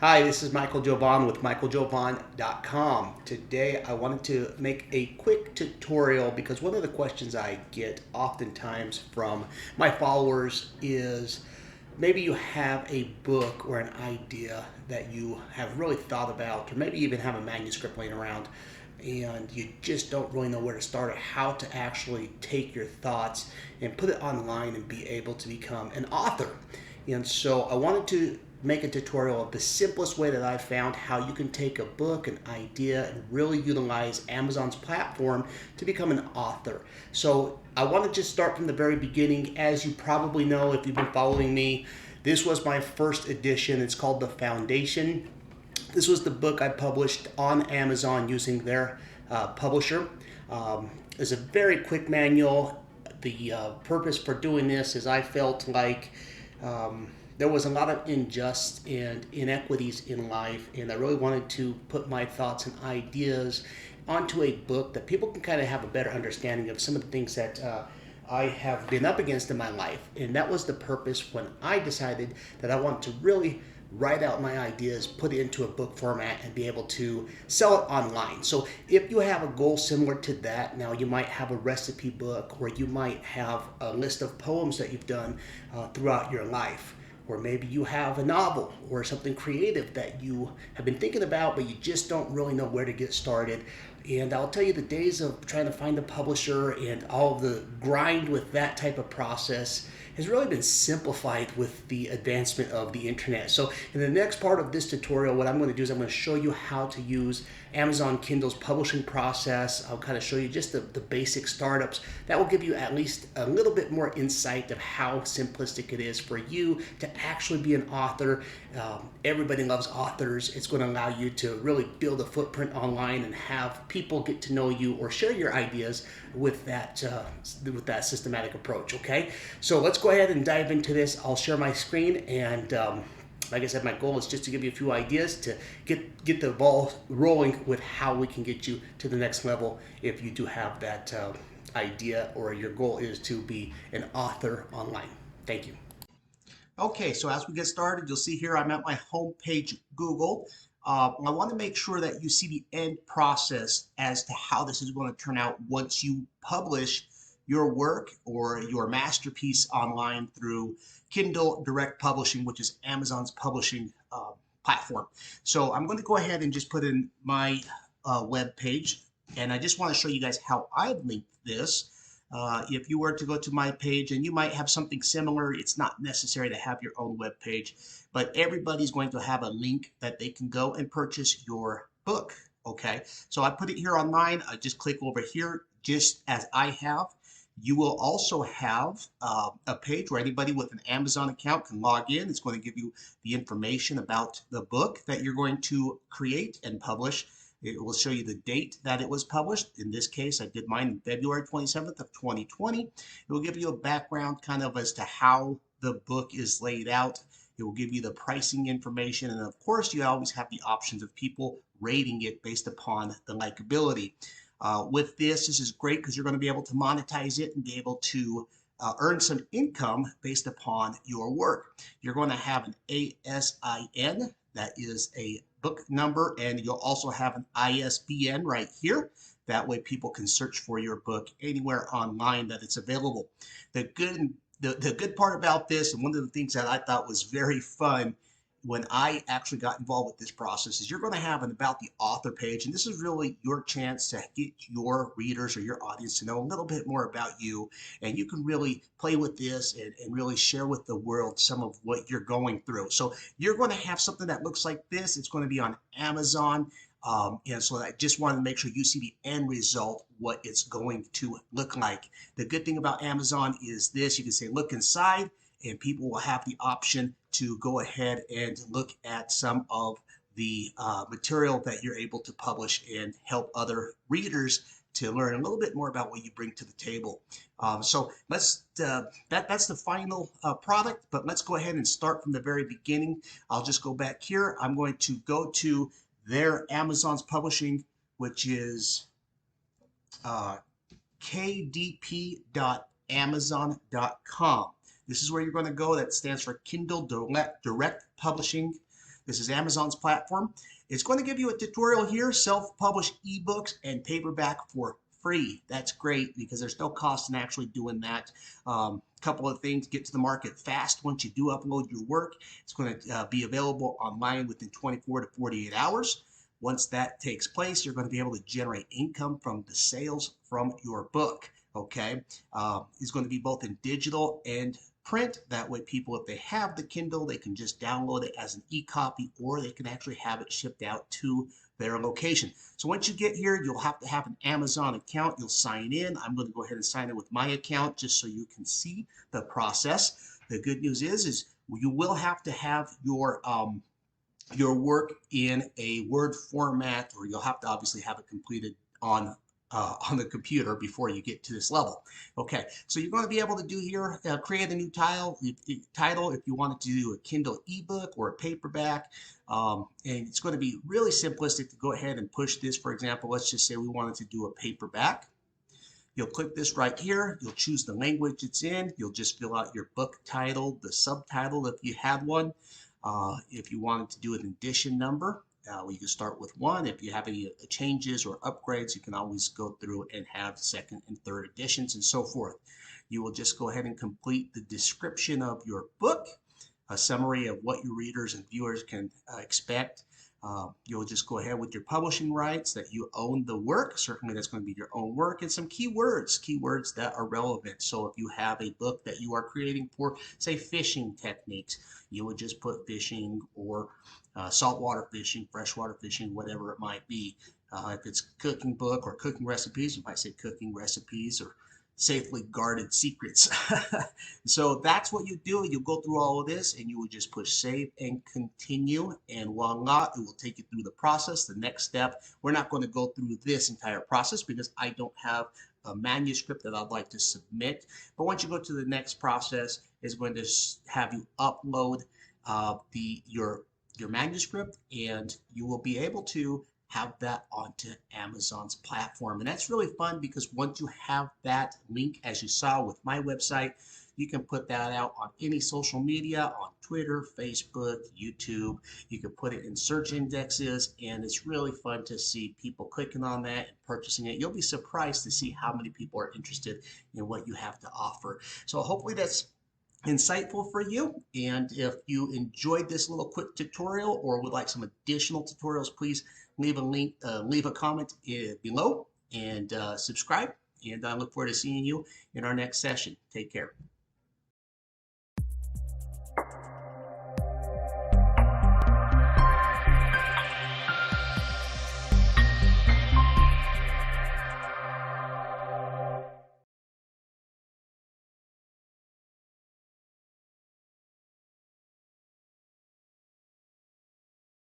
Hi, this is Michael Jovan with michaeljovan.com. Today I wanted to make a quick tutorial because one of the questions I get oftentimes from my followers is maybe you have a book or an idea that you have really thought about, or maybe even have a manuscript laying around and you just don't really know where to start or how to actually take your thoughts and put it online and be able to become an author. And so I wanted to make a tutorial of the simplest way that I've found how you can take a book, an idea, and really utilize Amazon's platform to become an author. So I want to just start from the very beginning. As you probably know, if you've been following me, this was my first edition. It's called The Foundation. This was the book I published on Amazon using their publisher. It's a very quick manual. The purpose for doing this is I felt like there was a lot of injustice and inequities in life, and I really wanted to put my thoughts and ideas onto a book that people can kind of have a better understanding of some of the things that I have been up against in my life. And that was the purpose when I decided that I wanted to really write out my ideas, put it into a book format, and be able to sell it online. So if you have a goal similar to that, now you might have a recipe book, or you might have a list of poems that you've done throughout your life, or maybe you have a novel or something creative that you have been thinking about, but you just don't really know where to get started. And I'll tell you, the days of trying to find a publisher and all of the grind with that type of process has really been simplified with the advancement of the internet. So in the next part of this tutorial, what I'm going to do is I'm going to show you how to use Amazon Kindle's publishing process. I'll kind of show you just the basic startups. That will give you at least a little bit more insight of how simplistic it is for you to actually be an author. Everybody loves authors. It's going to allow you to really build a footprint online and have people get to know you or share your ideas with that systematic approach. Okay, so let's go ahead and dive into this. I'll share my screen, and like I said, my goal is just to give you a few ideas to get the ball rolling with how we can get you to the next level if you do have that idea, or your goal is to be an author online. Thank you. Okay, so as we get started, you'll see here I'm at my home page, Google. I want to make sure that you see the end process as to how this is going to turn out once you publish your work or your masterpiece online through Kindle Direct Publishing, which is Amazon's publishing platform. So I'm going to go ahead and just put in my web page, and I just want to show you guys how I've linked this. If you were to go to my page, and you might have something similar, it's not necessary to have your own web page, but everybody's going to have a link that they can go and purchase your book. Okay, so I put it here online. I just click over here, just as I have. You will also have a page where anybody with an Amazon account can log in. It's going to give you the information about the book that you're going to create and publish. It will show you the date that it was published. In this case, I did mine in February 27th of 2020. It will give you a background kind of as to how the book is laid out. It will give you the pricing information. And of course, you always have the options of people rating it based upon the likability. With this is great because you're going to be able to monetize it and be able to earn some income based upon your work. You're going to have an ASIN, that is a book number, and you'll also have an ISBN right here. That way people can search for your book anywhere online that it's available. The good part about this, and one of the things that I thought was very fun when I actually got involved with this process, is you're going to have an About the Author page, and this is really your chance to get your readers or your audience to know a little bit more about you, and you can really play with this and really share with the world some of what you're going through. So you're going to have something that looks like this. It's going to be on Amazon, and so I just wanted to make sure you see the end result, what it's going to look like. The good thing about Amazon is this: you can say look inside, and people will have the option to go ahead and look at some of the material that you're able to publish and help other readers to learn a little bit more about what you bring to the table. So let's that's the final product, but let's go ahead and start from the very beginning. I'll just go back here. I'm going to go to their Amazon's publishing, which is kdp.amazon.com. This is where you're going to go. That stands for Kindle Direct Publishing. This is Amazon's platform. It's going to give you a tutorial here, self-published ebooks and paperback for free. That's great because there's no cost in actually doing that. Couple of things: get to the market fast. Once you do upload your work, it's going to be available online within 24 to 48 hours. Once that takes place, you're going to be able to generate income from the sales from your book. Okay, it's going to be both in digital and print. That way people, if they have the Kindle, they can just download it as an e-copy, or they can actually have it shipped out to their location. So once you get here, you'll have to have an Amazon account. You'll sign in. I'm going to go ahead and sign in with my account just so you can see the process. The good news is you will have to have your work in a Word format, or you'll have to obviously have it completed on the computer before you get to this level. Okay, so you're going to be able to do here, create a new title if you wanted to do a Kindle ebook or a paperback. And it's going to be really simplistic to go ahead and push this. For example, let's just say we wanted to do a paperback. You'll click this right here. You'll choose the language it's in. You'll just fill out your book title, the subtitle if you had one. If you wanted to do an edition number, you can start with 1. If you have any changes or upgrades, you can always go through and have second and third editions and so forth. You will just go ahead and complete the description of your book, a summary of what your readers and viewers can expect. You'll just go ahead with your publishing rights, that you own the work. Certainly that's going to be your own work, and some keywords that are relevant. So if you have a book that you are creating for, say, fishing techniques, you would just put fishing, or saltwater fishing, freshwater fishing, whatever it might be. If it's a cooking book or cooking recipes, you might say cooking recipes or safely guarded secrets. So that's what you do. You'll go through all of this and you will just push save and continue, and voila, it will take you through the process. The next step, we're not going to go through this entire process because I don't have a manuscript that I'd like to submit. But once you go to the next process, is going to have you upload your manuscript, and you will be able to have that onto Amazon's platform. And that's really fun because once you have that link, as you saw with my website, you can put that out on any social media, on Twitter, Facebook, YouTube. You can put it in search indexes, and it's really fun to see people clicking on that and purchasing it. You'll be surprised to see how many people are interested in what you have to offer. So hopefully that's insightful for you. And if you enjoyed this little quick tutorial or would like some additional tutorials, please leave a comment below, and subscribe. And I look forward to seeing you in our next session. Take care.